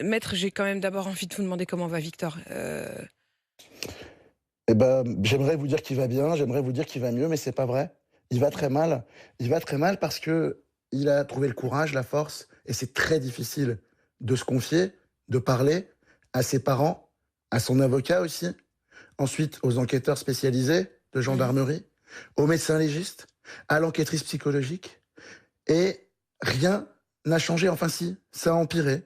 Maître, j'ai quand même d'abord envie de vous demander comment va Victor. Eh ben, j'aimerais vous dire qu'il va bien, j'aimerais vous dire qu'il va mieux, mais c'est pas vrai. Il va très mal. Il va très mal parce que il a trouvé le courage, la force, et c'est très difficile de se confier, de parler à ses parents, à son avocat aussi, ensuite aux enquêteurs spécialisés de Mmh. gendarmerie, aux médecins légistes, à l'enquêtrice psychologique, et rien n'a changé. Enfin si, ça a empiré.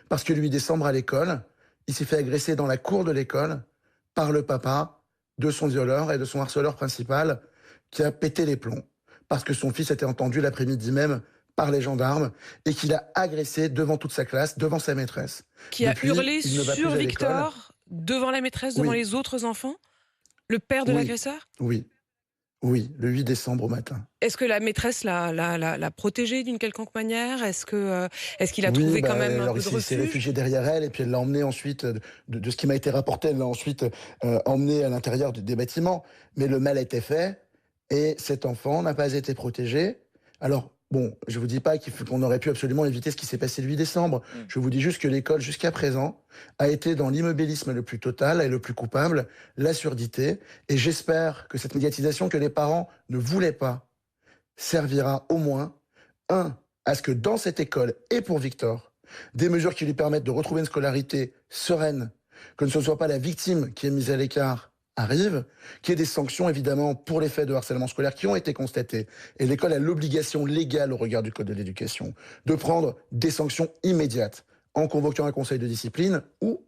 Parce que le 8 décembre à l'école, il s'est fait agresser dans la cour de l'école par le papa de son violeur et de son harceleur principal qui a pété les plombs. Parce que son fils était entendu l'après-midi même par les gendarmes et qu'il a agressé devant toute sa classe, devant sa maîtresse. Qui a Depuis, hurlé il ne va sur plus à l'école. Victor, devant la maîtresse, devant Oui, les autres enfants? Le père de oui, l'agresseur? oui, oui, le 8 décembre au matin. Est-ce que la maîtresse l'a protégé d'une quelconque manière? Est-ce qu'il a Oui, trouvé quand bah, même un alors peu il de s'est refuge? réfugié derrière elle et puis elle l'a emmené ensuite, de ce qui m'a été rapporté, elle l'a ensuite, emmené à l'intérieur des bâtiments. Mais le mal était fait et cet enfant n'a pas été protégé. Alors bon, je vous dis pas qu'on aurait pu absolument éviter ce qui s'est passé le 8 décembre. Mmh. Je vous dis juste que l'école, jusqu'à présent, a été dans l'immobilisme le plus total et le plus coupable, la surdité, et j'espère que cette médiatisation que les parents ne voulaient pas servira au moins, un, à ce que dans cette école et pour Victor, des mesures qui lui permettent de retrouver une scolarité sereine, que ce ne soit pas la victime qui est mise à l'écart, arrivent, qu'il y ait des sanctions évidemment pour les faits de harcèlement scolaire qui ont été constatés. Et l'école a l'obligation légale au regard du Code de l'éducation de prendre des sanctions immédiates en convoquant un conseil de discipline ou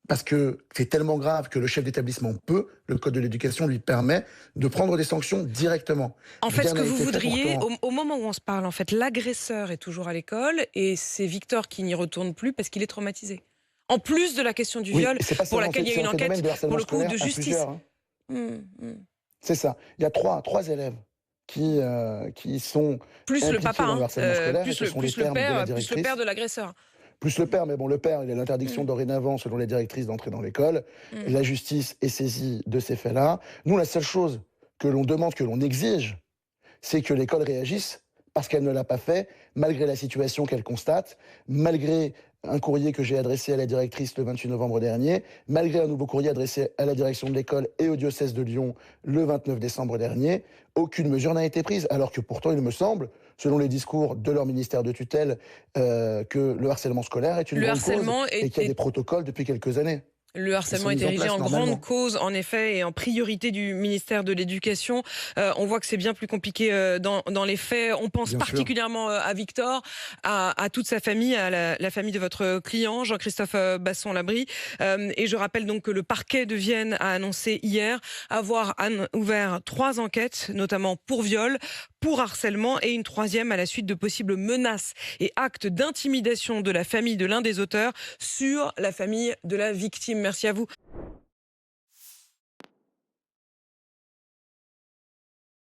parce que c'est tellement grave que le chef d'établissement peut, le code de l'éducation lui permet de prendre des sanctions directement. En fait, ce Rien que n'a vous été fait voudriez, pourtant. au moment où on se parle, en fait, l'agresseur est toujours à l'école et c'est Victor qui n'y retourne plus parce qu'il est traumatisé. En plus de la question du Oui, viol, et c'est pas pour seulement laquelle il y a c'est une un phénomène enquête, de pour harcèlement le coup, scolaire de à justice. plusieurs, hein. Mmh, mmh. C'est ça. Il y a trois élèves qui sont Plus le papa, impliqués dans le hein, harcèlement scolaire et plus ce le sont les plus le termes de la père, plus le père directrice. de l'agresseur. Plus le père, mais bon, le père, il a l'interdiction Mmh, dorénavant, selon les directrices, d'entrer dans l'école. mmh. La justice est saisie de ces faits-là. Nous, la seule chose que l'on demande, que l'on exige, c'est que l'école réagisse parce qu'elle ne l'a pas fait, malgré la situation qu'elle constate, malgré un courrier que j'ai adressé à la directrice le 28 novembre dernier, malgré un nouveau courrier adressé à la direction de l'école et au diocèse de Lyon le 29 décembre dernier. Aucune mesure n'a été prise, alors que pourtant il me semble, selon les discours de leur ministère de tutelle, que le harcèlement scolaire est une Le grande cause harcèlement et qu'il y a des est protocoles depuis quelques années Le qui harcèlement sont est mis en érigé place en grande normalement. cause, en effet, et en priorité du ministère de l'Éducation. On voit que c'est bien plus compliqué dans les faits. On pense Bien sûr, particulièrement à Victor, à toute sa famille, à la famille de votre client, Jean-Christophe Basson-Labry. Et je rappelle donc que le parquet de Vienne a annoncé hier avoir ouvert 3 enquêtes, notamment pour viol, pour harcèlement et une troisième à la suite de possibles menaces et actes d'intimidation de la famille de l'un des auteurs sur la famille de la victime. Merci à vous.